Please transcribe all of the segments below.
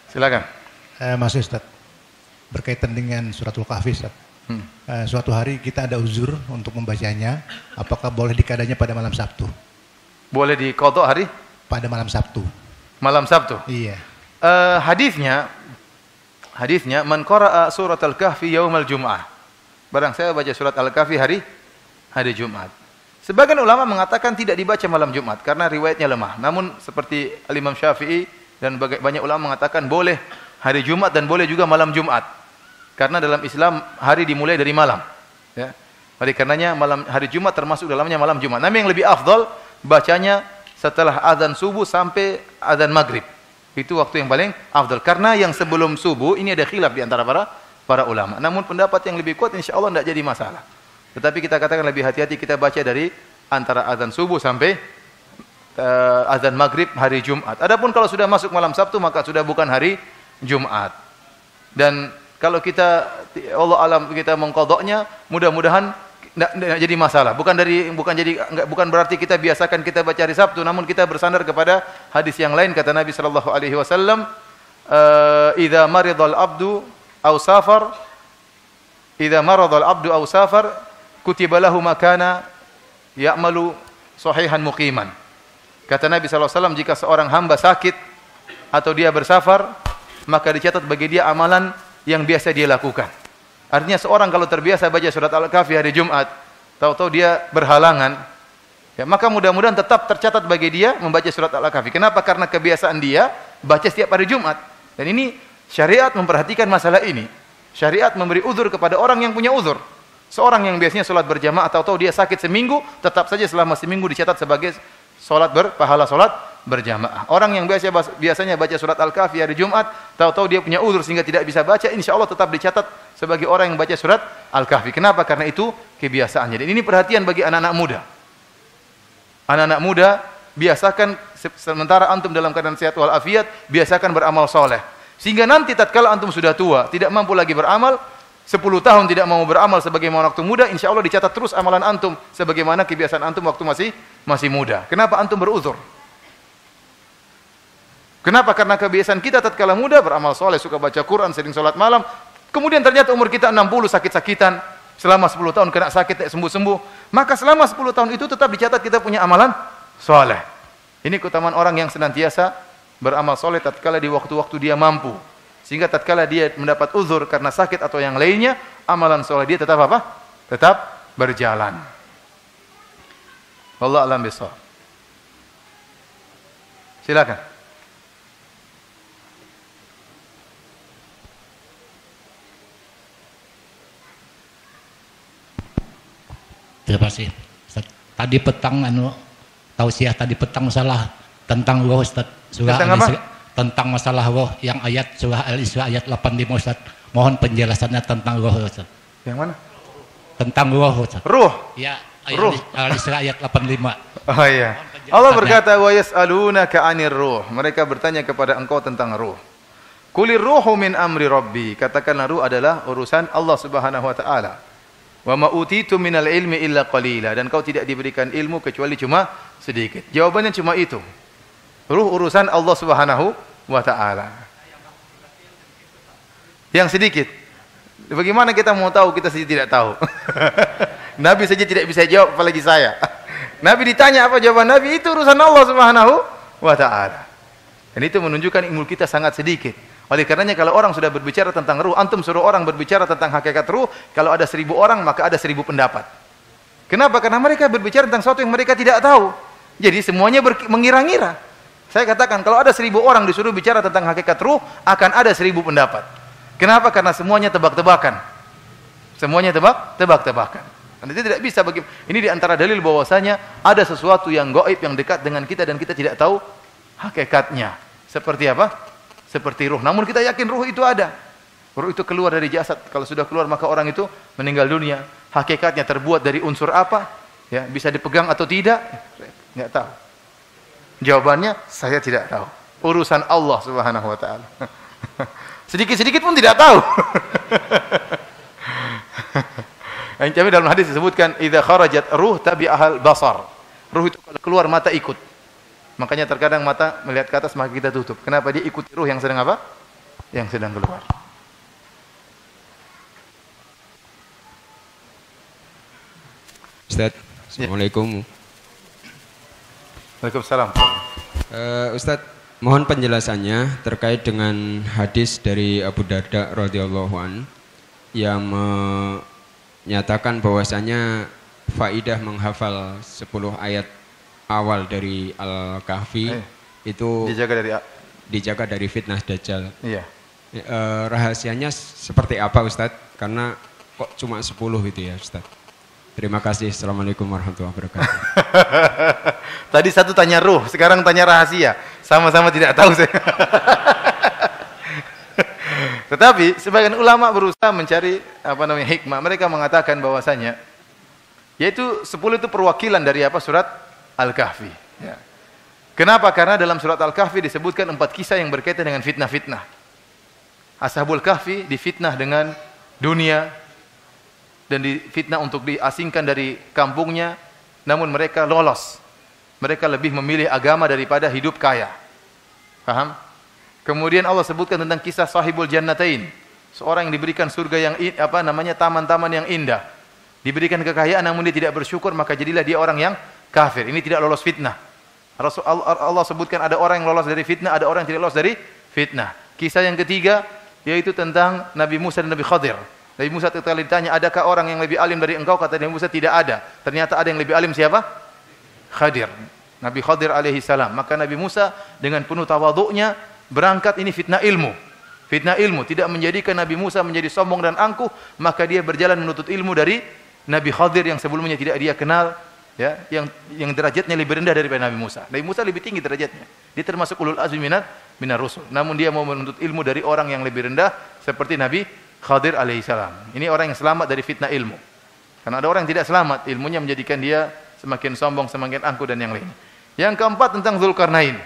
Silakan. Mas Ustaz, berkaitan dengan suratul Kahfi, Ustaz. Suatu hari kita ada uzur untuk membacanya, apakah boleh dikadanya pada malam Sabtu? Boleh diqadha hari? Pada malam Sabtu. Malam Sabtu? Iya. Hadisnya man qara'a surat al-kahfi yaumal jum'ah. Barang saya baca surat al-kahfi hari Jumat. Sebagian ulama mengatakan tidak dibaca malam Jumat karena riwayatnya lemah. Namun seperti Imam Syafi'i dan banyak ulama mengatakan boleh hari Jumat dan boleh juga malam Jumat. Karena dalam Islam hari dimulai dari malam. Ya. Oleh karenanya hari Jumat termasuk dalamnya malam Jumat. Namun yang lebih afdal bacanya setelah azan subuh sampai azan maghrib. Itu waktu yang paling afdal. Karena yang sebelum subuh ini ada khilaf di antara para ulama. Namun pendapat yang lebih kuat insya Allah tidak jadi masalah. Tetapi kita katakan lebih hati-hati kita baca dari antara azan subuh sampai azan maghrib hari Jumat. Adapun kalau sudah masuk malam Sabtu maka sudah bukan hari Jumat. Dan kalau kita Allah alam kita mengqadha'nya, mudah-mudahan tidak jadi masalah. Bukan berarti kita biasakan kita baca hari Sabtu, namun kita bersandar kepada hadis yang lain kata Nabi sallallahu alaihi wasallam, "Idza maridal abdu aw safar, idza maradal abdu aw safar, kutiba lahu makana ya'malu sahihan muqiman." Kata Nabi sallallahu alaihi wasallam, jika seorang hamba sakit atau dia bersafar, maka dicatat bagi dia amalan yang biasa dia lakukan. Artinya seorang kalau terbiasa baca surat Al-Kahfi hari Jumat, tahu-tahu dia berhalangan, ya, maka mudah-mudahan tetap tercatat bagi dia membaca surat Al-Kahfi. Kenapa? Karena kebiasaan dia baca setiap hari Jumat. Dan ini syariat memperhatikan masalah ini. Syariat memberi uzur kepada orang yang punya uzur. Seorang yang biasanya sholat berjamaah, tahu-tahu dia sakit seminggu, tetap saja selama seminggu dicatat sebagai pahala sholat berjamaah. Orang yang biasanya baca surat Al-Kahfi hari Jumat, tahu-tahu dia punya uzur sehingga tidak bisa baca, insya Allah tetap dicatat sebagai orang yang baca surat Al-Kahfi. Kenapa? Karena itu kebiasaannya. Dan ini perhatian bagi anak-anak muda. Anak-anak muda, biasakan sementara antum dalam keadaan sehat walafiat, biasakan beramal soleh. Sehingga nanti tatkala antum sudah tua, tidak mampu lagi beramal, 10 tahun tidak mau beramal sebagaimana waktu muda, insya Allah dicatat terus amalan antum sebagaimana kebiasaan antum waktu masih muda. Kenapa antum beruzur? Kenapa? Karena kebiasaan kita tatkala muda beramal soleh, suka baca Quran, sering sholat malam. Kemudian ternyata umur kita 60 sakit-sakitan, selama 10 tahun kena sakit tidak sembuh-sembuh. Maka selama 10 tahun itu tetap dicatat kita punya amalan soleh. Ini keutamaan orang yang senantiasa beramal soleh tatkala di waktu-waktu dia mampu. Sehingga tatkala dia mendapat uzur karena sakit atau yang lainnya, amalan soleh dia tetap apa? Tetap berjalan. Wallahu a'lam bishawab. Silakan. Terima kasih. Tadi petang tausiah tadi petang masalah tentang roh Ustaz. Tentang masalah roh yang ayat surah Al-Isra ayat 85 Ustaz. Mohon penjelasannya tentang roh Ustaz. Yang mana? Tentang roh Ustaz. Ruh. Ya, Al-Isra ayat 85. Oh iya. Allah berkata, "Wa yas'alunaka 'anir ruh." Mereka bertanya kepada engkau tentang ruh. Qulir ruhu min amri rabbi. Katakanlah ruh adalah urusan Allah Subhanahu wa taala. Wa ma utitu minal ilmi illa qalila, dan kau tidak diberikan ilmu kecuali cuma sedikit. Jawabannya cuma itu. Ruh urusan Allah Subhanahu wa taala. Yang sedikit. Bagaimana kita mau tahu kita saja tidak tahu? Nabi saja tidak bisa jawab apalagi saya. Nabi ditanya apa jawaban Nabi? Itu urusan Allah Subhanahu wa taala. Dan itu menunjukkan ilmu kita sangat sedikit. Oleh karenanya kalau orang sudah berbicara tentang ruh, antum suruh orang berbicara tentang hakikat ruh, kalau ada 1000 orang maka ada 1000 pendapat. Kenapa? Karena mereka berbicara tentang sesuatu yang mereka tidak tahu. Jadi semuanya mengira-ngira. Saya katakan kalau ada 1000 orang disuruh bicara tentang hakikat ruh, akan ada 1000 pendapat. Kenapa? Karena semuanya tebak-tebakan. Semuanya tebak-tebakan. Dan itu tidak bisa bagi ini di antara dalil bahwasanya ada sesuatu yang gaib yang dekat dengan kita dan kita tidak tahu hakikatnya. Seperti apa? Seperti ruh. Namun kita yakin ruh itu ada. Ruh itu keluar dari jasad. Kalau sudah keluar maka orang itu meninggal dunia. Hakikatnya terbuat dari unsur apa? Ya, bisa dipegang atau tidak? Enggak tahu. Jawabannya saya tidak tahu. Urusan Allah Subhanahu wa taala. Sedikit-sedikit pun tidak tahu. Tapi dalam hadis disebutkan idza kharajat ruh tabi'ahal basar. Ruh itu kalau keluar mata ikut. Makanya terkadang mata melihat ke atas maka kita tutup. Kenapa? Dia ikuti ruh yang sedang apa? yang sedang keluar. Ustaz, Assalamualaikum. Waalaikumsalam. Ustaz, mohon penjelasannya terkait dengan hadis dari Abu Darda radhiyallahu an yang menyatakan bahwasanya faidah menghafal 10 ayat awal dari Al-Kahfi itu dijaga dari fitnah Dajjal. Iya. Rahasianya seperti apa Ustaz? Karena kok cuma 10 gitu ya Ustaz. Terima kasih. Assalamualaikum warahmatullahi wabarakatuh. Tadi satu tanya ruh, sekarang tanya rahasia. Sama-sama tidak tahu saya. Tetapi sebagian ulama berusaha mencari hikmah. Mereka mengatakan bahwasanya yaitu 10 itu perwakilan dari surat Al-Kahfi. Ya. Kenapa? Karena dalam surat Al-Kahfi disebutkan 4 kisah yang berkaitan dengan fitnah-fitnah. Ashabul Kahfi difitnah dengan dunia dan difitnah untuk diasingkan dari kampungnya, namun mereka lolos. Mereka lebih memilih agama daripada hidup kaya. Paham? Kemudian Allah sebutkan tentang kisah Sahibul Jannatain, seorang yang diberikan surga yang taman-taman yang indah, diberikan kekayaan namun dia tidak bersyukur, maka jadilah dia orang yang kafir. Ini tidak lolos fitnah. Allah sebutkan ada orang yang lolos dari fitnah, ada orang yang tidak lolos dari fitnah. Kisah yang ketiga yaitu tentang Nabi Musa dan Nabi Khadir. Nabi Musa ketika ditanya, adakah orang yang lebih alim dari engkau? Kata Nabi Musa, tidak ada. Ternyata ada yang lebih alim, siapa? Khadir. Nabi Khadir alaihi salam. Maka Nabi Musa dengan penuh tawadhu'nya berangkat, ini fitnah ilmu. Fitnah ilmu tidak menjadikan Nabi Musa menjadi sombong dan angkuh, maka dia berjalan menuntut ilmu dari Nabi Khadir yang sebelumnya tidak dia kenal, ya, yang derajatnya lebih rendah daripada Nabi Musa. Nabi Musa lebih tinggi derajatnya. Dia termasuk ulul azmi minar rusul. Namun dia mau menuntut ilmu dari orang yang lebih rendah seperti Nabi Khadir alaihi salam. Ini orang yang selamat dari fitnah ilmu. Karena ada orang yang tidak selamat, ilmunya menjadikan dia semakin sombong, semakin angkuh dan yang lain. Yang keempat tentang Dzulkarnain.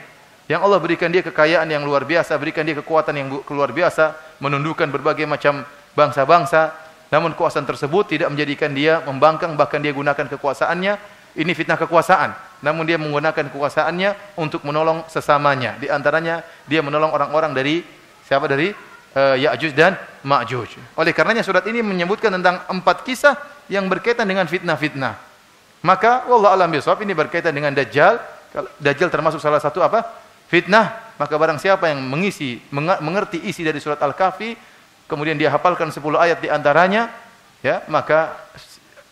Yang Allah berikan dia kekayaan yang luar biasa, berikan dia kekuatan yang luar biasa, menundukkan berbagai macam bangsa-bangsa. Namun kekuasaan tersebut tidak menjadikan dia membangkang, bahkan dia gunakan kekuasaannya. Ini fitnah kekuasaan. Namun dia menggunakan kekuasaannya untuk menolong sesamanya. Di antaranya dia menolong orang-orang dari siapa? Dari Ya'juj dan Ma'juj. Oleh karenanya surat ini menyebutkan tentang 4 kisah yang berkaitan dengan fitnah-fitnah. Maka wallahu a'lam bishawab, ini berkaitan dengan Dajjal. Dajjal termasuk salah satu fitnah. Maka barang siapa yang mengerti isi dari surat Al-Kahfi, kemudian dia hafalkan 10 ayat di antaranya, ya, maka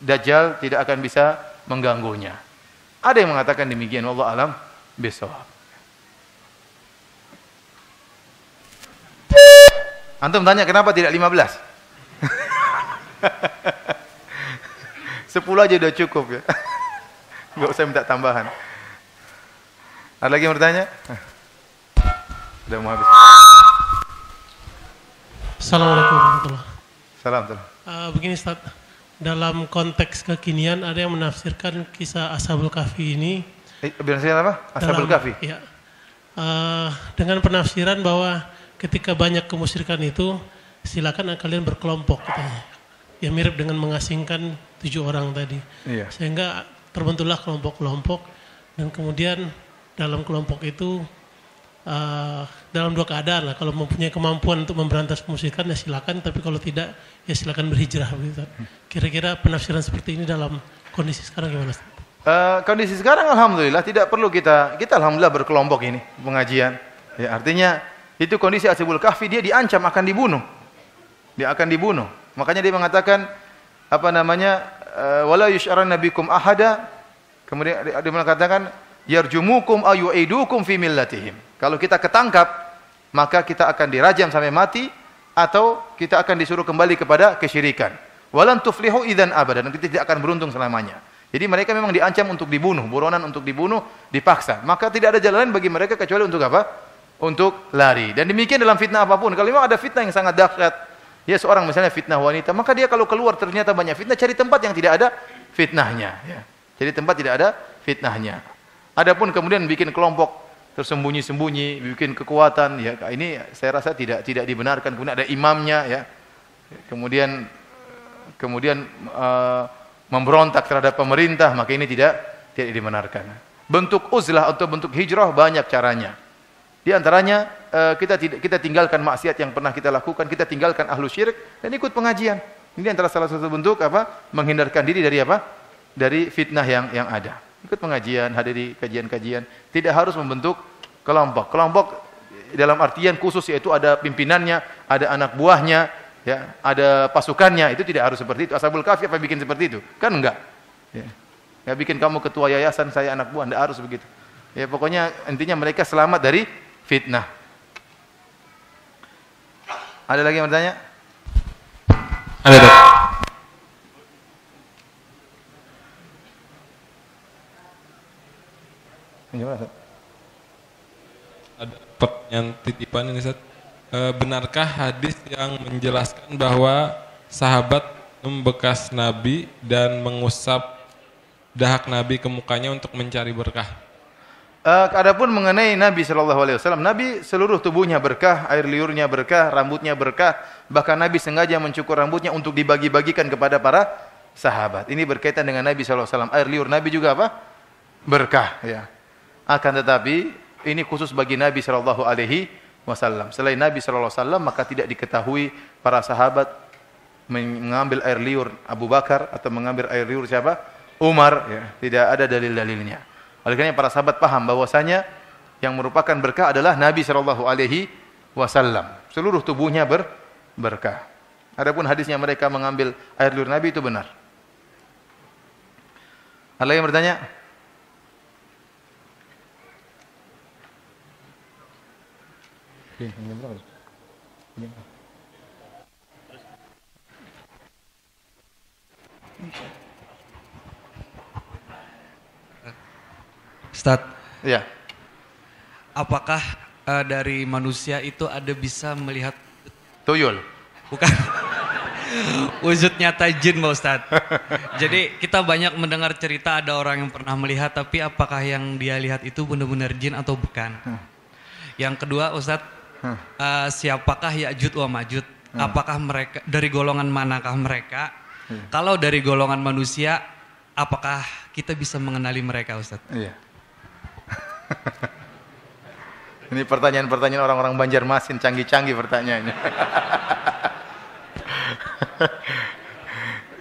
Dajjal tidak akan bisa mengganggunya. Ada yang mengatakan demikian, wallahu a'lam bishawab. Antum tanya kenapa tidak 15? 10 aja udah cukup ya. Enggak usah minta tambahan. Ada lagi yang bertanya? Sudah mau habis. Assalamualaikum warahmatullahi wabarakatuh. Begini Ustaz, dalam konteks kekinian ada yang menafsirkan kisah Ashabul Kahfi ini. Penafsiran apa? Ashabul Kahfi? Ya. Dengan penafsiran bahwa ketika banyak kemusyrikan itu, silakan kalian berkelompok katanya. Ya mirip dengan mengasingkan 7 orang tadi. Iya. Sehingga terbentuklah kelompok-kelompok, dan kemudian dalam kelompok itu dalam 2 keadaan lah. Kalau mempunyai kemampuan untuk memberantas kemusyrikan ya silakan, tapi kalau tidak ya silakan berhijrah begitu. Kira-kira penafsiran seperti ini dalam kondisi sekarang gimana? Kondisi sekarang alhamdulillah tidak perlu kita alhamdulillah berkelompok ini pengajian. Ya, artinya itu kondisi Ashabul Kahfi, dia diancam akan dibunuh. Dia akan dibunuh. Makanya dia mengatakan wala yusy'aranna bikum ahada. Kemudian dia mengatakan yarjumukum ayu'idukum fi millatihim. Kalau kita ketangkap, maka kita akan dirajam sampai mati atau kita akan disuruh kembali kepada kesyirikan. Walan tuflihu idzan abadan. Nanti tidak akan beruntung selamanya. Jadi mereka memang diancam untuk dibunuh, buronan untuk dibunuh, dipaksa. Maka tidak ada jalan lain bagi mereka kecuali untuk apa? Untuk lari. Dan demikian dalam fitnah apapun. Kalau memang ada fitnah yang sangat dahsyat, ya seorang misalnya fitnah wanita, maka dia kalau keluar ternyata banyak fitnah, cari tempat yang tidak ada fitnahnya. Ya. Cari tempat tidak ada fitnahnya. Adapun kemudian bikin kelompok tersembunyi-sembunyi, bikin kekuatan, ya ini saya rasa tidak dibenarkan. Kemudian ada imamnya, ya. Kemudian memberontak terhadap pemerintah, maka ini tidak dibenarkan. Bentuk uzlah atau bentuk hijrah banyak caranya. Di antaranya kita tinggalkan maksiat yang pernah kita lakukan, kita tinggalkan ahlu syirik dan ikut pengajian. Ini antara salah satu bentuk menghindarkan diri dari dari fitnah yang ada. Ikut pengajian, hadiri kajian-kajian, tidak harus membentuk kelompok. Kelompok dalam artian khusus, yaitu ada pimpinannya, ada anak buahnya, ya, ada pasukannya. Itu tidak harus seperti itu. Ashabul Kahfi apa bikin seperti itu? Kan enggak. Ya. Enggak bikin kamu ketua yayasan, saya anak buah, enggak harus begitu. Ya, pokoknya intinya mereka selamat dari fitnah. Ada lagi yang bertanya? Ada, Dok. Ada pertanyaan titipan ini, Ustaz. Benarkah hadis yang menjelaskan bahwa sahabat membekas Nabi dan mengusap dahak Nabi ke mukanya untuk mencari berkah? Adapun mengenai Nabi SAW, Nabi seluruh tubuhnya berkah, air liurnya berkah, rambutnya berkah, bahkan Nabi sengaja mencukur rambutnya untuk dibagi-bagikan kepada para sahabat. Ini berkaitan dengan Nabi SAW. Air liur Nabi juga berkah. Ya. Akan tetapi ini khusus bagi Nabi SAW. Selain Nabi SAW, maka tidak diketahui para sahabat mengambil air liur Abu Bakar atau mengambil air liur siapa? Umar. Ya. Tidak ada dalil-dalilnya. Oleh karena para sahabat paham bahwasanya yang merupakan berkah adalah Nabi SAW. Seluruh tubuhnya berkah. Adapun hadisnya mereka mengambil air liur Nabi itu benar. Ada yang bertanya? Ustaz, ya. Apakah dari manusia itu ada bisa melihat tuyul? Bukan. Wujud nyata jin, Pak Ustaz. Jadi kita banyak mendengar cerita ada orang yang pernah melihat, tapi apakah yang dia lihat itu benar-benar jin atau bukan? Yang kedua, Ustaz, siapakah Ya'juj wa Ma'juj? Apakah mereka dari golongan manakah mereka? Kalau dari golongan manusia, apakah kita bisa mengenali mereka, Ustaz? Iya. Ini pertanyaan-pertanyaan orang-orang Banjarmasin, canggih-canggih pertanyaannya.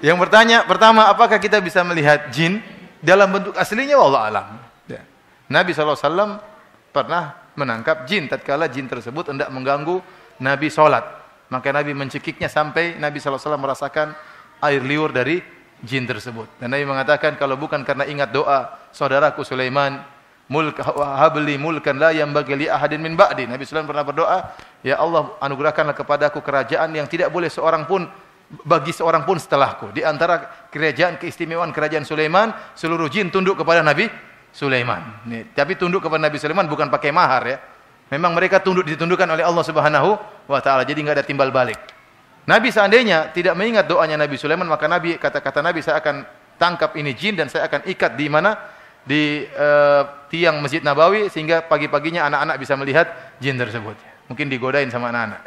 Yang pertama, apakah kita bisa melihat jin dalam bentuk aslinya? Wallahu alam. Ya. Nabi SAW pernah menangkap jin tatkala jin tersebut hendak mengganggu Nabi sholat. Maka Nabi mencekiknya sampai Nabi SAW merasakan air liur dari jin tersebut. Dan Nabi mengatakan, kalau bukan karena ingat doa saudaraku Sulaiman, habli mulkan la yanbaghi li ahadin min ba'di. Nabi SAW pernah berdoa, ya Allah, anugerahkanlah kepadaku kerajaan yang tidak boleh seorang pun bagi seorang pun setelahku. Di antara kerajaan keistimewaan kerajaan Sulaiman, seluruh jin tunduk kepada Nabi Sulaiman. Tapi tunduk kepada Nabi Sulaiman bukan pakai mahar, ya. Memang mereka ditundukkan oleh Allah Subhanahu wa taala. Jadi enggak ada timbal balik. Nabi seandainya tidak mengingat doanya Nabi Sulaiman, maka Nabi kata Nabi, saya akan tangkap ini jin dan saya akan ikat di mana? Di tiang Masjid Nabawi, sehingga pagi-paginya anak-anak bisa melihat jin tersebut. Mungkin digodain sama anak-anak.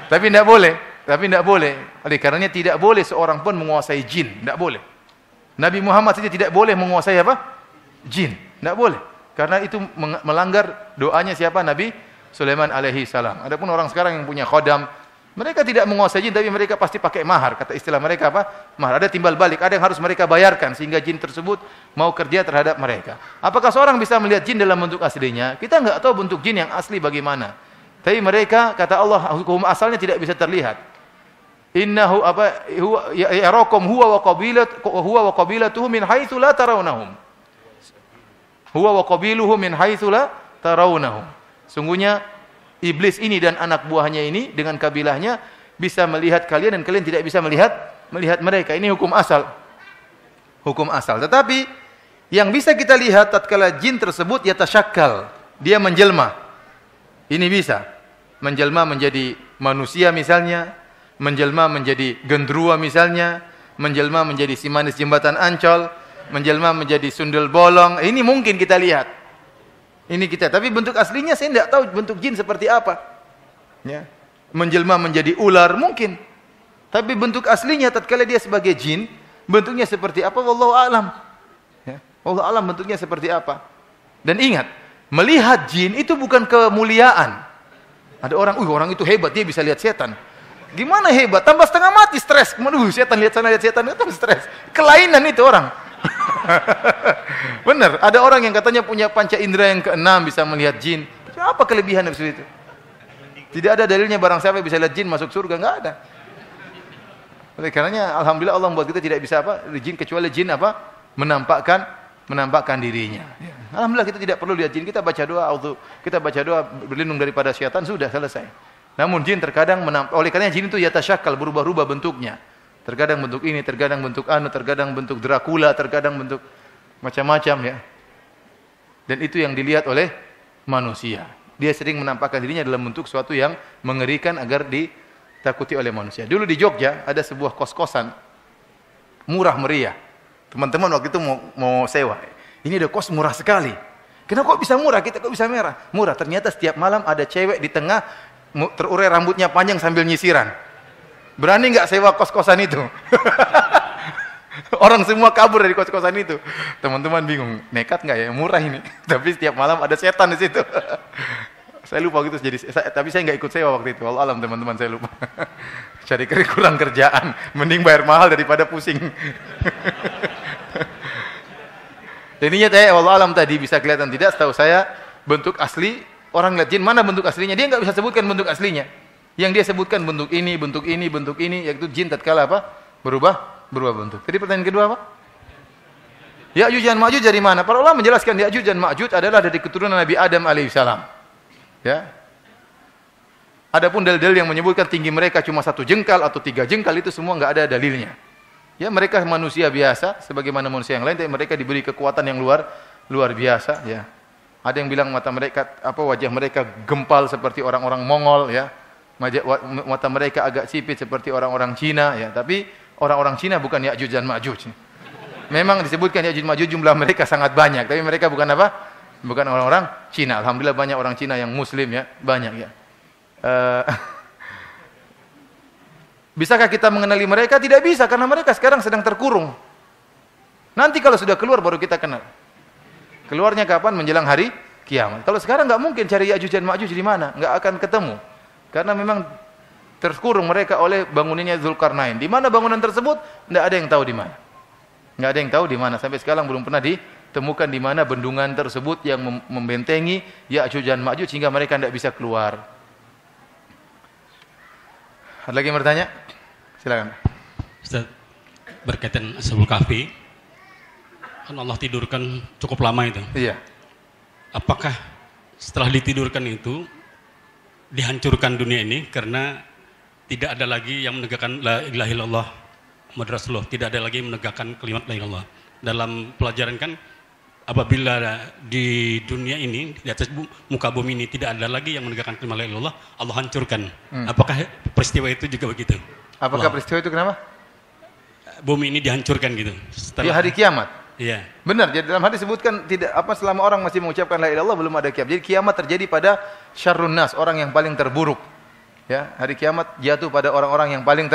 Tapi tidak boleh. Oleh karenanya tidak boleh seorang pun menguasai jin, tidak boleh. Nabi Muhammad saja tidak boleh menguasai jin, tidak boleh. Karena itu melanggar doanya siapa? Nabi Sulaiman alaihi salam. Adapun orang sekarang yang punya khodam, mereka tidak menguasai jin, tapi mereka pasti pakai mahar. Kata istilah mereka mahar. Ada timbal balik, ada yang harus mereka bayarkan sehingga jin tersebut mau kerja terhadap mereka. Apakah seorang bisa melihat jin dalam bentuk aslinya? Kita enggak tahu bentuk jin yang asli bagaimana. Tapi mereka, kata Allah, hukum asalnya tidak bisa terlihat. Innahu yarakum huwa wa qabilatuhu min haitsu la tarawnahum. Huwa wa qabiluhu min haitsu la tarawnahum. Sungguhnya iblis ini dan anak buahnya ini dengan kabilahnya bisa melihat kalian dan kalian tidak bisa melihat mereka. Ini hukum asal. Hukum asal. Tetapi yang bisa kita lihat tatkala jin tersebut yatasyakkal, dia menjelma. Ini bisa menjelma menjadi manusia misalnya, menjelma menjadi gendruwo misalnya, menjelma menjadi si manis jembatan Ancol, menjelma menjadi sundel bolong. Ini mungkin kita lihat. Ini kita, tapi bentuk aslinya saya tidak tahu bentuk jin seperti apa. Ya. Menjelma menjadi ular mungkin. Tapi bentuk aslinya tatkala dia sebagai jin, bentuknya seperti apa? Wallahu a'lam. Ya. Wallahu a'lam bentuknya seperti apa. Dan ingat, melihat jin itu bukan kemuliaan. Ada orang itu hebat, dia bisa lihat setan. Gimana hebat? Tambah setengah mati, stres. Setan lihat sana, lihat setan, itu stres. Kelainan itu orang. Benar, ada orang yang katanya punya panca indera yang keenam, bisa melihat jin. Apa kelebihan dari itu? Tidak ada dalilnya barang siapa bisa lihat jin masuk surga, enggak ada. Oleh karenanya alhamdulillah Allah membuat kita tidak bisa jin, kecuali jin menampakkan dirinya. Alhamdulillah kita tidak perlu lihat jin, kita baca doa berlindung daripada syaitan, sudah selesai. Namun jin terkadang oleh karenanya jin itu yatasyakkal, berubah-ubah bentuknya. Terkadang bentuk ini, terkadang bentuk terkadang bentuk Dracula, terkadang bentuk macam-macam ya. Dan itu yang dilihat oleh manusia. Dia sering menampakkan dirinya dalam bentuk suatu yang mengerikan agar ditakuti oleh manusia. Dulu di Jogja ada sebuah kos-kosan murah meriah. Teman-teman waktu itu mau sewa. Ini ada kos murah sekali. Kenapa kok bisa murah? Kita kok bisa murah? Ternyata setiap malam ada cewek di tengah terurai rambutnya panjang sambil nyisiran. Berani nggak sewa kos-kosan itu? Orang semua kabur dari kos-kosan itu. Teman-teman bingung, nekat nggak ya? Murah ini. Tapi setiap malam ada setan di situ. Saya lupa gitu tapi saya nggak ikut sewa waktu itu. Wallahu alam teman-teman, saya lupa. Cari kurang kerjaan, mending bayar mahal daripada pusing. Jadinya wallahu alam tadi bisa kelihatan tidak? Setahu saya bentuk asli orang lihat jin, mana bentuk aslinya? Dia nggak bisa sebutkan bentuk aslinya. Yang dia sebutkan bentuk ini, yaitu jin tatkala berubah bentuk. Jadi pertanyaan kedua apa? Ya'juj dan Ma'juj dari mana? Para ulama menjelaskan Ya'juj dan Ma'juj adalah dari keturunan Nabi Adam alaihissalam. Ya. Adapun dalil-dalil yang menyebutkan tinggi mereka cuma 1 jengkal atau 3 jengkal itu semua enggak ada dalilnya. Ya, mereka manusia biasa sebagaimana manusia yang lain, tapi mereka diberi kekuatan yang luar biasa ya. Ada yang bilang wajah mereka gempal seperti orang-orang Mongol ya. Mata mereka agak sipit seperti orang-orang Cina ya, tapi orang-orang Cina bukan Ya'juj dan Ma'juj. Memang disebutkan Ya'juj Ma'juj jumlah mereka sangat banyak, tapi mereka bukan bukan orang-orang Cina. Alhamdulillah banyak orang Cina yang muslim ya, banyak ya. Bisakah kita mengenali mereka? Tidak bisa, karena mereka sekarang sedang terkurung. Nanti kalau sudah keluar baru kita kenal. Keluarnya kapan? Menjelang hari kiamat. Kalau sekarang nggak mungkin cari Ya'juj dan Ma'juj di mana, nggak akan ketemu. Karena memang terkurung mereka oleh bangunannya Zulkarnain. Di mana bangunan tersebut? Tidak ada yang tahu di mana. Nggak ada yang tahu di mana. Sampai sekarang belum pernah ditemukan di mana bendungan tersebut yang membentengi Ya'juj dan Ma'juj sehingga mereka tidak bisa keluar. Ada lagi yang bertanya? Silakan. Ustaz, berkaitan Ashabul Kahfi, kan Allah tidurkan cukup lama itu. Iya. Apakah setelah ditidurkan itu dihancurkan dunia ini karena tidak ada lagi yang menegakkan la ilaha illallah Muhammad Rasulullah, tidak ada lagi menegakkan kalimat la ilaha illallah. Dalam pelajaran kan apabila di dunia ini, di atas muka bumi ini tidak ada lagi yang menegakkan kalimat la ilaha illallah, Allah hancurkan. Apakah peristiwa itu juga begitu? Apakah peristiwa itu kenapa? Bumi ini dihancurkan gitu. Di hari kiamat. Iya. Benar, jadi dalam hadis disebutkan selama orang masih mengucapkan la ilaha illallah belum ada kiamat. Jadi kiamat terjadi pada syarrun nas, orang yang paling terburuk. Ya, hari kiamat jatuh pada orang-orang yang paling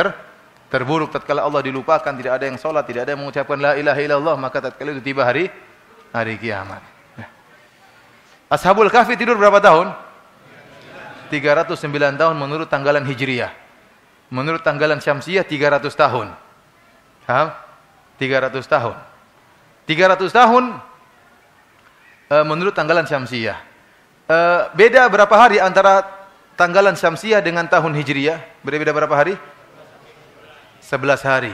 terburuk. Tatkala Allah dilupakan, tidak ada yang salat, tidak ada yang mengucapkan la ilaha illallah, maka tatkala itu tiba hari kiamat. Ya. Ashabul Kahfi tidur berapa tahun? 309 tahun menurut tanggalan Hijriyah. Menurut tanggalan Syamsiyah 300 tahun. Paham? 300 tahun. 300 tahun menurut tanggalan Syamsiyah. Beda berapa hari antara tanggalan Syamsiyah dengan tahun Hijriyah? Berbeda berapa hari? 11 hari.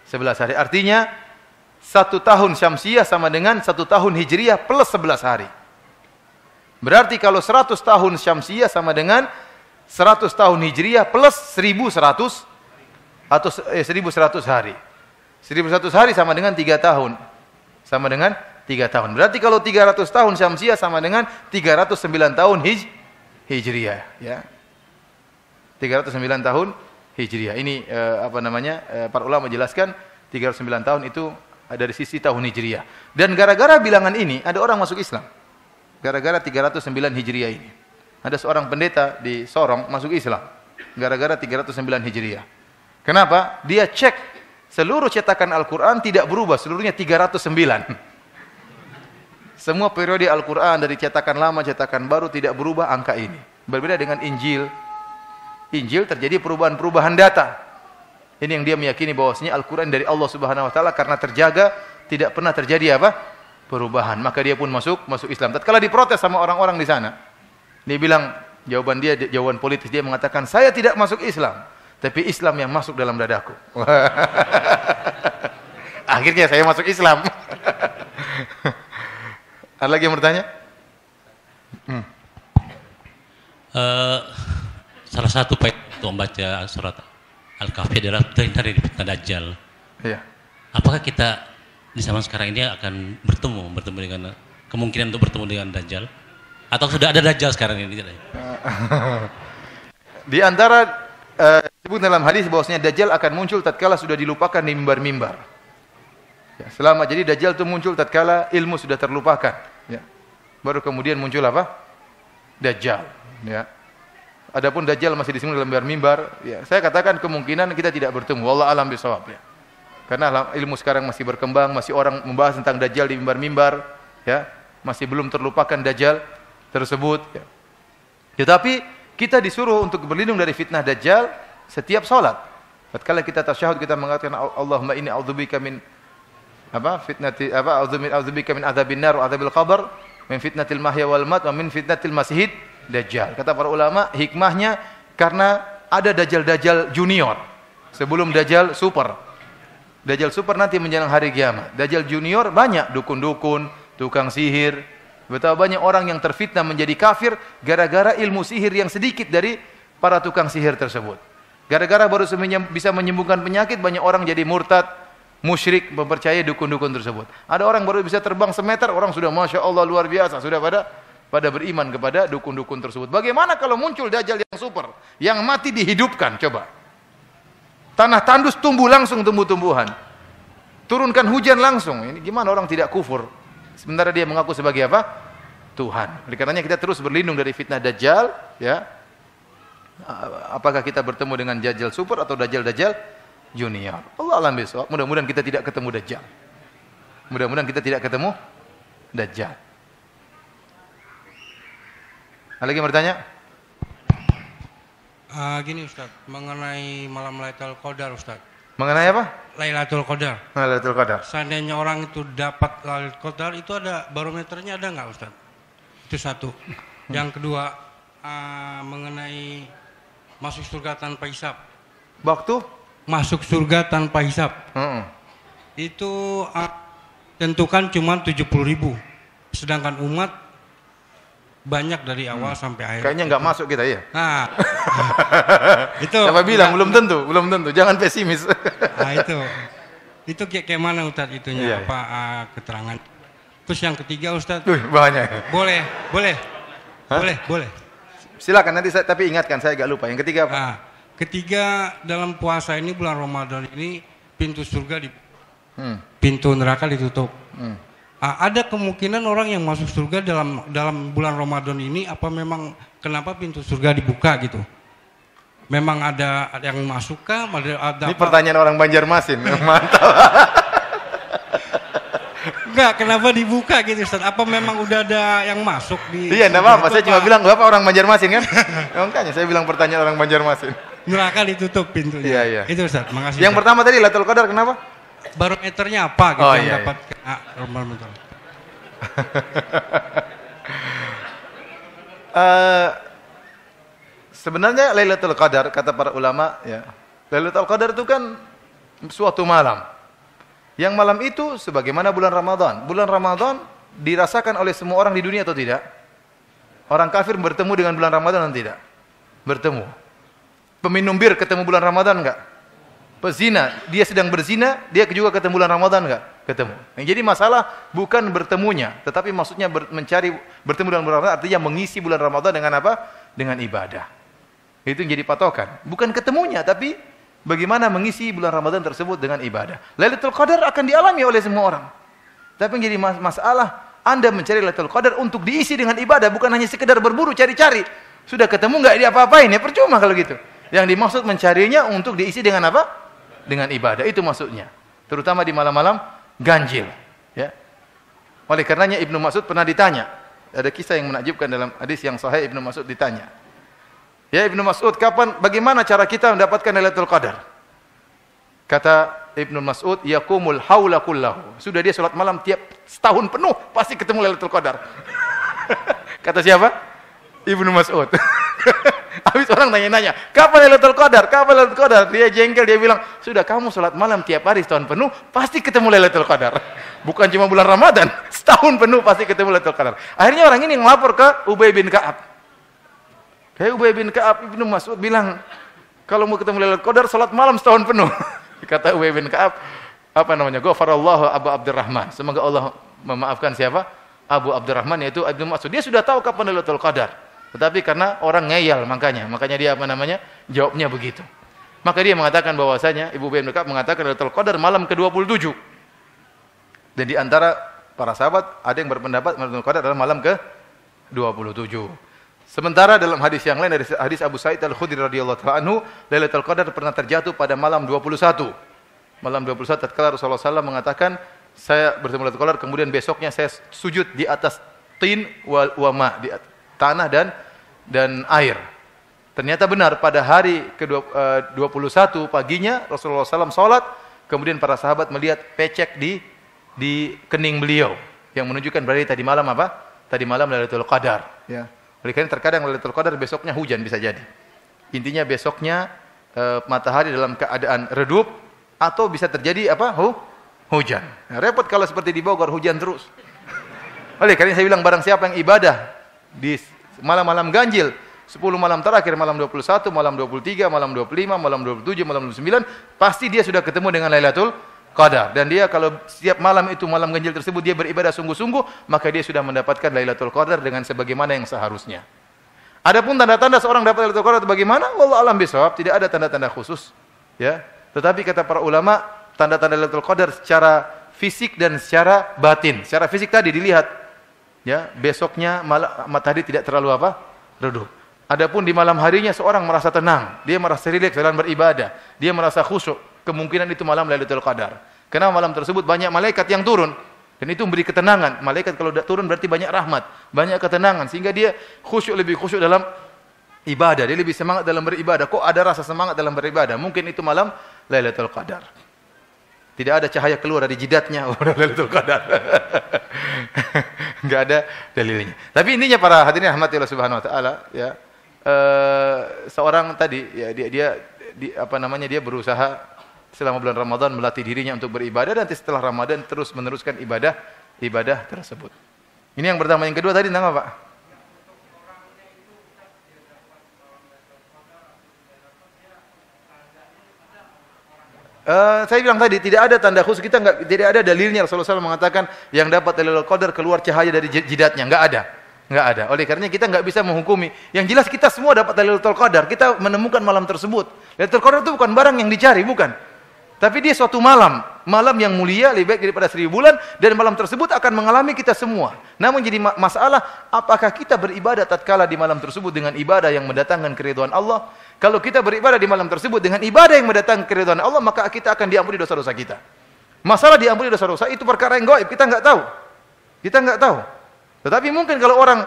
11 hari. Artinya 1 tahun Syamsiyah sama dengan 1 tahun Hijriyah plus 11 hari. Berarti kalau 100 tahun Syamsiyah sama dengan 100 tahun Hijriyah plus 1100 atau 1100 hari. 1100 hari sama dengan 3 tahun. Sama dengan 3 tahun. Berarti kalau 300 tahun Syamsiyah sama dengan 309 tahun Hijriyah. Ya. 309 tahun Hijriyah. Ini para ulama menjelaskan 309 tahun itu dari sisi tahun Hijriyah. Dan gara-gara bilangan ini ada orang masuk Islam. Gara-gara 309 Hijriyah ini. Ada seorang pendeta di Sorong masuk Islam. Gara-gara 309 Hijriyah. Kenapa? Dia cek seluruh cetakan Al-Quran tidak berubah, seluruhnya 309. Semua periode Al-Quran dari cetakan lama, cetakan baru tidak berubah angka ini. Berbeda dengan Injil. Injil terjadi perubahan-perubahan data. Ini yang dia meyakini bahwasanya Al-Quran dari Allah Subhanahu Wa Taala karena terjaga, tidak pernah terjadi apa? Perubahan. Maka dia pun masuk Islam. Tatkala diprotes sama orang-orang di sana, dia bilang, jawaban politis, dia mengatakan, saya tidak masuk Islam, tapi Islam yang masuk dalam dadaku. Akhirnya saya masuk Islam. Ada lagi yang bertanya? Salah satu poin untuk membaca surat Al-Kahfi adalah terhindar dari fitnah Dajjal. Iya. Apakah kita di zaman sekarang ini akan bertemu dengan kemungkinan untuk bertemu dengan Dajjal? Atau sudah ada Dajjal sekarang ini? Di antara disebut dalam hadis bahwasanya Dajjal akan muncul tatkala sudah dilupakan di mimbar-mimbar. Ya, jadi Dajjal itu muncul tatkala ilmu sudah terlupakan. Ya. Baru kemudian muncul apa? Dajjal. Ya. Adapun Dajjal masih disinggung dalam mimbar, ya, saya katakan kemungkinan kita tidak bertemu. Wallahu a'lam bishawab, ya. Karena ilmu sekarang masih berkembang, masih orang membahas tentang Dajjal di mimbar-mimbar, ya, masih belum terlupakan Dajjal tersebut. Ya. Tetapi kita disuruh untuk berlindung dari fitnah Dajjal setiap salat. Tatkala kita tasyahud kita mengatakan Allahumma inni a'udzubika min a'udzubika min adzabin nar wa adzabil qabr, min fitnatil mahya wal mat wa min fitnatil masihid Dajjal. Kata para ulama, hikmahnya karena ada Dajjal junior sebelum Dajjal super. Dajjal super nanti menjelang hari kiamat. Dajjal junior banyak dukun-dukun, tukang sihir. Betapa banyak orang yang terfitnah menjadi kafir gara-gara ilmu sihir yang sedikit dari para tukang sihir tersebut. Gara-gara baru bisa menyembuhkan penyakit, banyak orang jadi murtad, musyrik, mempercayai dukun-dukun tersebut. Ada orang baru bisa terbang semeter, orang sudah Masya Allah luar biasa, sudah pada beriman kepada dukun-dukun tersebut. Bagaimana kalau muncul Dajjal yang super, yang mati dihidupkan? Coba. Tanah tandus tumbuh langsung tumbuh-tumbuhan. Turunkan hujan langsung. Ini gimana orang tidak kufur? Sementara dia mengaku sebagai apa? Tuhan. Oleh karenanya kita terus berlindung dari fitnah Dajjal. Ya. Apakah kita bertemu dengan Dajjal super atau Dajjal junior? Allah alam bisawab. Mudah-mudahan kita tidak ketemu Dajjal. Mudah-mudahan kita tidak ketemu Dajjal. Ada lagi yang bertanya? Gini Ustaz, mengenai malam Lailatul Qadar Ustaz. Mengenai apa? Lailatul Qadar. Lailatul Qadar. Seandainya orang itu dapat Lailatul Qadar, itu ada barometernya ada nggak Ustaz? Itu satu. Yang kedua, mengenai masuk surga tanpa hisab. Waktu? Masuk surga tanpa hisab. Itu tentukan cuma 70.000. Sedangkan umat banyak dari awal sampai akhir. Kayaknya nggak masuk kita ya. Nah, itu. Siapa bilang belum tentu. Jangan pesimis. Nah itu kayak mana Ustaz itunya? Iya, apa keterangan? Terus yang ketiga Ustaz. Banyak. Boleh. Silakan nanti tapi ingatkan saya agak lupa. Yang ketiga apa? Ketiga dalam puasa ini bulan Ramadan ini pintu surga pintu neraka ditutup. Ada kemungkinan orang yang masuk surga dalam bulan Ramadan ini apa memang kenapa pintu surga dibuka gitu? Memang ada yang masuk kah? Ada ini pertanyaan orang Banjarmasin. Mantap. Enggak, kenapa dibuka gitu Ustaz? Apa memang udah ada yang masuk di? Iya, enggak apa-apa. Saya cuma bilang Bapak orang Banjarmasin kan? Makanya saya bilang pertanyaan orang Banjarmasin. Neraka ditutup pintunya. Iya. Itu Ustaz, makasih. Yang pertama tadi Lailatul Qadar kenapa? Barometernya apa gitu yang dapat barometer. Sebenarnya Lailatul Qadar kata para ulama ya. Lailatul Qadar itu kan suatu malam. Yang malam itu sebagaimana bulan Ramadan. Bulan Ramadan dirasakan oleh semua orang di dunia atau tidak? Orang kafir bertemu dengan bulan Ramadan atau tidak? Bertemu. Peminum bir ketemu bulan Ramadan enggak? Pezina, dia sedang berzina, dia juga ketemu bulan Ramadan enggak? Ketemu. Yang jadi masalah bukan bertemunya, tetapi maksudnya bertemu dengan bulan Ramadan artinya mengisi bulan Ramadan dengan apa? Dengan ibadah. Itu yang jadi patokan. Bukan ketemunya, tapi bagaimana mengisi bulan Ramadan tersebut dengan ibadah. Lailatul Qadar akan dialami oleh semua orang. Tapi yang jadi masalah, Anda mencari Lailatul Qadar untuk diisi dengan ibadah, bukan hanya sekedar berburu cari-cari. Sudah ketemu enggak dia apa-apain, ya percuma kalau gitu. Yang dimaksud mencarinya untuk diisi dengan apa? Dengan ibadah, itu maksudnya. Terutama di malam-malam ganjil, ya. Oleh karenanya Ibnu Mas'ud pernah ditanya, ada kisah yang menakjubkan dalam hadis yang sahih. Ibnu Mas'ud ditanya, Ya Ibnu Mas'ud, bagaimana cara kita mendapatkan Lailatul Qadar? Kata Ibnu Mas'ud, yaqumul haula kullahu. Sudah dia salat malam tiap setahun penuh pasti ketemu Lailatul Qadar. Kata siapa? Ibnu Mas'ud. Habis orang nanya-nanya, kapan Lailatul Qadar? Kapan Lailatul Qadar? Dia jengkel, dia bilang, sudah kamu salat malam tiap hari setahun penuh pasti ketemu Lailatul Qadar. Bukan cuma bulan Ramadan, setahun penuh pasti ketemu Lailatul Qadar. Akhirnya orang ini ngelapor ke Ubay bin Ka'ab. Kayak Ubay bin Ka'ab, Ibnu Mas'ud bilang, kalau mau ketemu Lailatul Qadar, salat malam setahun penuh. Kata Ubay bin Ka'ab, Ghafarallahu Abu Abdurrahman. Semoga Allah memaafkan siapa? Abu Abdurrahman, yaitu Ibnu Mas'ud. Dia sudah tahu kapan Lailatul Qadar. Tetapi karena orang ngeyel, makanya dia jawabnya begitu. Maka dia mengatakan bahwasanya, Ibu Ubay bin Ka'ab mengatakan Lailatul Qadar malam ke-27. Dan di antara para sahabat ada yang berpendapat Lailatul Qadar adalah malam ke-27. Sementara dalam hadis yang lain dari hadis Abu Sa'id Al-Khudri radhiyallahu ta'ala anhu, Lailatul Qadar pernah terjatuh pada malam 21. Malam 21 tatkala Rasulullah SAW mengatakan, saya bertemu Lailatul Qadar, kemudian besoknya saya sujud di atas tin wa ma, di tanah dan air. Ternyata benar pada hari ke-21 paginya Rasulullah SAW sholat, kemudian para sahabat melihat pecek di kening beliau yang menunjukkan berarti tadi malam apa? Tadi malam Lailatul Qadar, ya. Oleh karena terkadang Lailatul Qadar besoknya hujan bisa jadi. Intinya besoknya matahari dalam keadaan redup atau bisa terjadi apa? Hujan. Nah, repot kalau seperti di Bogor hujan terus. Oleh karena saya bilang barang siapa yang ibadah di malam-malam ganjil, 10 malam terakhir, malam 21, malam 23, malam 25, malam 27, malam 29, pasti dia sudah ketemu dengan Lailatul Qadar. Dan dia kalau setiap malam itu, malam ganjil tersebut, dia beribadah sungguh-sungguh, maka dia sudah mendapatkan Lailatul Qadar dengan sebagaimana yang seharusnya. Adapun tanda-tanda seorang dapat Lailatul Qadar itu bagaimana? Wallahu a'lam bishawab, tidak ada tanda-tanda khusus, ya. Tetapi kata para ulama, tanda-tanda Lailatul Qadar secara fisik dan secara batin. Secara fisik tadi dilihat, ya, besoknya matahari tidak terlalu redup. Adapun di malam harinya seorang merasa tenang, dia merasa rileks dalam beribadah, dia merasa khusyuk, kemungkinan itu malam Lailatul Qadar. Karena malam tersebut banyak malaikat yang turun dan itu memberi ketenangan. Malaikat kalau turun berarti banyak rahmat, banyak ketenangan sehingga dia lebih khusyuk dalam ibadah, dia lebih semangat dalam beribadah. Kok ada rasa semangat dalam beribadah? Mungkin itu malam Lailatul Qadar. Tidak ada cahaya keluar dari jidatnya, Lailatul Qadar. Enggak ada dalilnya. Tapi intinya para hadirin rahmati Allah Subhanahu wa taala, ya. Seorang tadi ya dia berusaha selama bulan Ramadan melatih dirinya untuk beribadah dan setelah Ramadan terus meneruskan ibadah tersebut. Ini yang pertama. Yang kedua tadi tentang apa, Pak? Saya bilang tadi tidak ada tanda khusus, tidak ada dalilnya. Rasulullah SAW mengatakan yang dapat Lailatul Qadar keluar cahaya dari jidatnya, enggak ada. Oleh karena kita enggak bisa menghukumi. Yang jelas kita semua dapat Lailatul Qadar. Kita menemukan malam tersebut. Lailatul Qadar itu bukan barang yang dicari, bukan. Tapi dia suatu malam yang mulia, lebih baik daripada 1000 bulan, dan malam tersebut akan mengalami kita semua. Namun jadi masalah, apakah kita beribadah tatkala di malam tersebut dengan ibadah yang mendatangkan keridhaan Allah? Kalau kita beribadah di malam tersebut dengan ibadah yang mendatangkan keridhaan Allah, maka kita akan diampuni dosa-dosa kita. Masalah diampuni dosa-dosa itu perkara yang gaib, kita enggak tahu. Tetapi mungkin kalau orang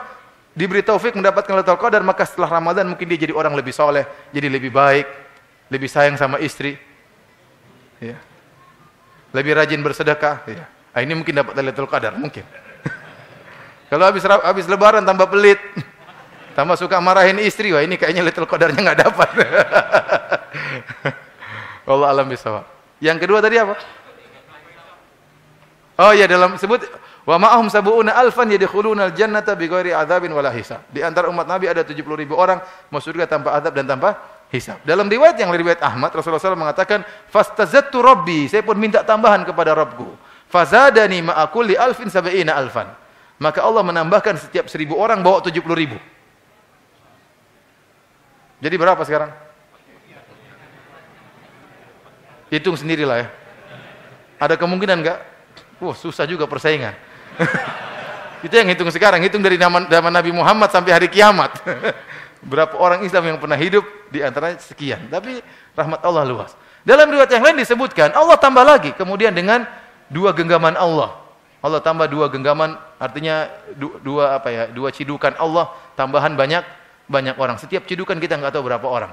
diberi taufik mendapatkan Lailatul Qadar, maka setelah Ramadan mungkin dia jadi orang lebih soleh, jadi lebih baik, lebih sayang sama istri, ya, lebih rajin bersedekah, ya. Ini mungkin dapat Lailatul Qadar, mungkin. Kalau habis Lebaran tambah pelit, tambah suka marahin istri, wah ini kayaknya Lailatul Qadarnya nggak dapat. Wallahu a'lam bishawab. Yang kedua tadi apa? Oh ya, dalam sebut wa ma'ahum sab'una alfan yadkhuluna al-jannata bighairi adzabin wala hisab. Di antara umat Nabi ada 70.000 orang masuk surga tanpa azab dan tanpa hisab. Dalam riwayat Ahmad, Rasulullah SAW mengatakan, fastazattu rabbi, saya pun minta tambahan kepada Rabbku. Fazadani ma'a kulli alfin sab'ina alfan. Maka Allah menambahkan setiap 1000 orang bawa 70.000. Jadi berapa sekarang? Hitung sendirilah ya. Ada kemungkinan enggak? Susah juga persaingan. Itu yang hitung sekarang, hitung dari zaman Nabi Muhammad sampai hari kiamat. Berapa orang Islam yang pernah hidup, di antaranya sekian. Tapi rahmat Allah luas. Dalam riwayat yang lain disebutkan, Allah tambah lagi kemudian dengan 2 genggaman Allah. Allah tambah 2 genggaman, artinya 2 cidukan Allah, tambahan banyak banyak orang. Setiap cidukan kita nggak tahu berapa orang.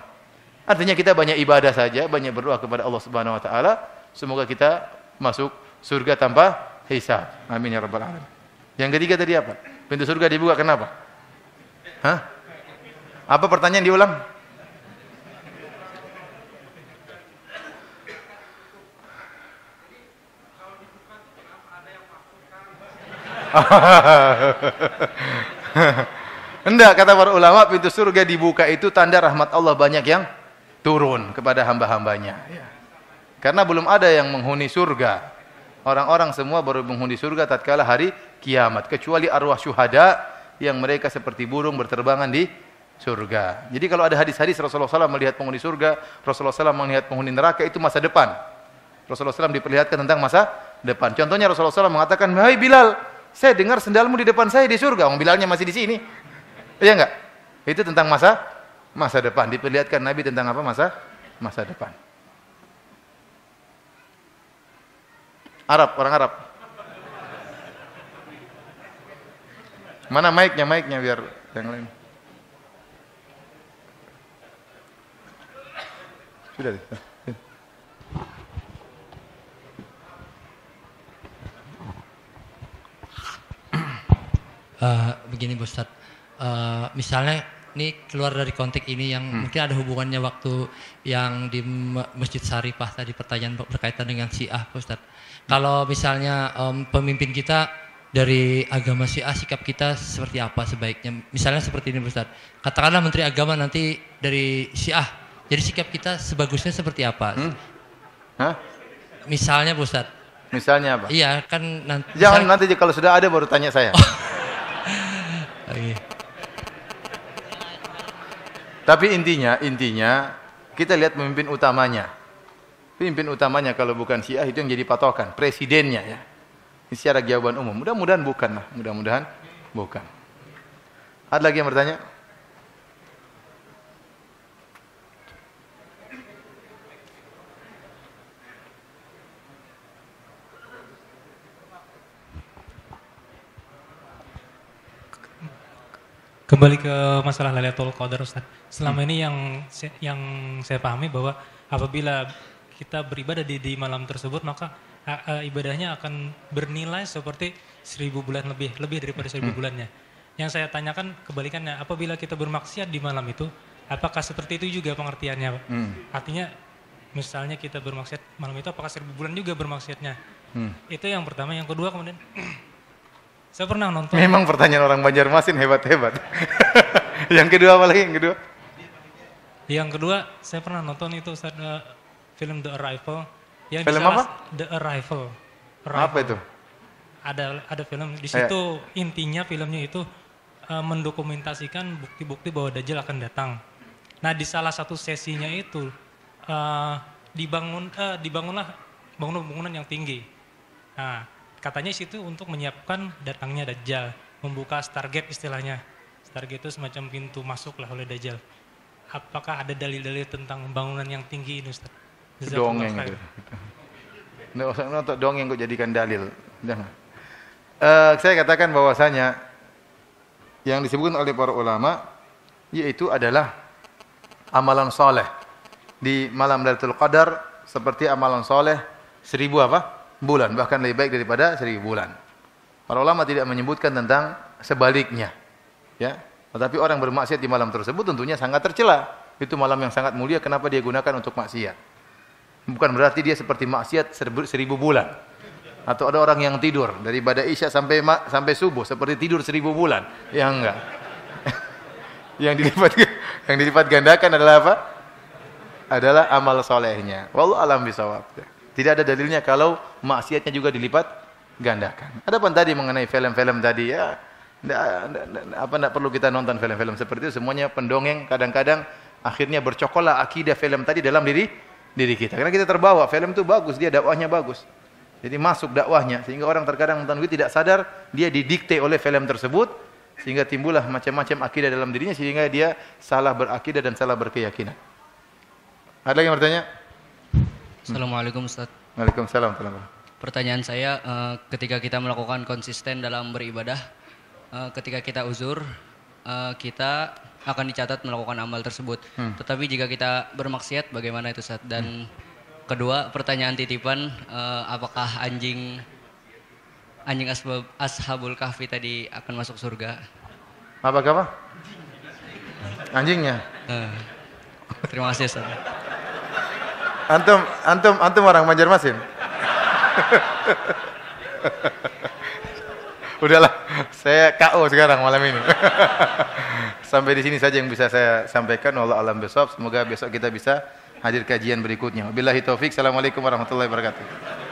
Artinya kita banyak ibadah saja, banyak berdoa kepada Allah Subhanahu wa taala, semoga kita masuk surga tanpa hisab. Amin ya rabbal alamin. Yang ketiga tadi apa? Pintu surga dibuka kenapa? Hah? Apa pertanyaan diulang? Enggak, kata para ulama, pintu surga dibuka itu tanda rahmat Allah banyak yang turun kepada hamba-hambanya. Karena belum ada yang menghuni surga. Orang-orang semua baru menghuni surga tatkala hari kiamat. Kecuali arwah syuhada yang mereka seperti burung berterbangan di surga. Jadi kalau ada hadis-hadis Rasulullah SAW melihat penghuni surga, Rasulullah SAW melihat penghuni neraka, itu masa depan. Rasulullah SAW diperlihatkan tentang masa depan. Contohnya Rasulullah SAW mengatakan, "Hai Bilal, saya dengar sendalmu di depan saya di surga." Orang Bilalnya masih di sini. Iya enggak? Itu tentang masa depan. Diperlihatkan Nabi tentang apa? Masa depan. Arab, orang Arab. Mana mic-nya biar yang lain. Sudah deh. Begini Bu Ustadz, misalnya ini keluar dari konteks ini yang mungkin ada hubungannya waktu yang di Masjid Syarifah tadi, pertanyaan berkaitan dengan Syiah Bu Ustadz. Kalau misalnya pemimpin kita dari agama Syiah, sikap kita seperti apa sebaiknya? Misalnya seperti ini Bu Ustadz, katakanlah Menteri Agama nanti dari Syiah, jadi sikap kita sebagusnya seperti apa? Hah? Misalnya Bu Ustadz. Misalnya apa? Iya kan nanti. Jangan nanti kalau sudah ada baru tanya saya. Tapi intinya kita lihat pemimpin utamanya. Pemimpin utamanya kalau bukan Syiah itu yang jadi patokan, presidennya ya. Ini secara jawaban umum. Mudah-mudahan bukan lah, mudah-mudahan bukan. Ada lagi yang bertanya? Kembali ke masalah Lailatul Qadar Ustaz. Selama ini yang saya pahami bahwa apabila kita beribadah di malam tersebut, maka ibadahnya akan bernilai seperti 1000 bulan lebih daripada 1000 bulannya. Yang saya tanyakan kebalikannya, apabila kita bermaksiat di malam itu, apakah seperti itu juga pengertiannya? Artinya misalnya kita bermaksiat malam itu, apakah 1000 bulan juga bermaksiatnya? Itu yang pertama. Yang kedua kemudian saya pernah nonton. Memang pertanyaan orang Banjarmasin hebat-hebat. Yang kedua apa lagi? Yang kedua saya pernah nonton itu film The Arrival. Film apa? The Arrival. Apa itu? Ada film di situ, intinya filmnya itu mendokumentasikan bukti-bukti bahwa Dajjal akan datang. Nah, di salah satu sesinya itu dibangunlah bangunan yang tinggi. Nah, katanya situ untuk menyiapkan datangnya Dajjal, membuka Stargate istilahnya. Stargate itu semacam pintu masuk lah oleh Dajjal. Apakah ada dalil-dalil tentang bangunan yang tinggi ini Ustaz? Dongeng itu. Nggak usah nonton dongeng kok jadikan dalil. Jangan. Saya katakan bahwasanya yang disebutkan oleh para ulama yaitu adalah amalan soleh di malam Lailatul Qadar seperti amalan soleh 1000 bulan, bahkan lebih baik daripada 1000 bulan. Para ulama tidak menyebutkan tentang sebaliknya, ya. Tetapi orang bermaksiat di malam tersebut tentunya sangat tercela. Itu malam yang sangat mulia, kenapa dia gunakan untuk maksiat? Bukan berarti dia seperti maksiat 1000 bulan. Atau ada orang yang tidur dari pada Isya sampai subuh seperti tidur 1000 bulan. Ya enggak. yang dilipat gandakan adalah apa? Adalah amal solehnya. Wallahu a'lam bishawab. Tidak ada dalilnya kalau maksiatnya juga dilipat gandakan. Adapun tadi mengenai film-film tadi ya, enggak perlu kita nonton film-film seperti itu, semuanya pendongeng. Kadang-kadang akhirnya bercokollah akidah film tadi dalam diri kita. Karena kita terbawa, film itu bagus, dia dakwahnya bagus. Jadi masuk dakwahnya sehingga orang terkadang nonton itu tidak sadar dia didikte oleh film tersebut sehingga timbullah macam-macam akidah dalam dirinya sehingga dia salah berakidah dan salah berkeyakinan. Ada lagi yang bertanya? Assalamualaikum Ustaz. Waalaikumsalam. Pertanyaan saya, ketika kita melakukan konsisten dalam beribadah, ketika kita uzur, kita akan dicatat melakukan amal tersebut. Tetapi jika kita bermaksiat bagaimana itu Ustaz? Dan kedua, pertanyaan titipan, apakah anjing Ashabul Kahfi tadi akan masuk surga? Apa? Anjingnya. Terima kasih Ustaz. Antum orang Banjarmasin. Udahlah, saya KO sekarang malam ini. Sampai di sini saja yang bisa saya sampaikan. Wallahu a'lam bishawab. Semoga besok kita bisa hadir kajian berikutnya. Wabillahi taufik. Assalamualaikum warahmatullahi wabarakatuh.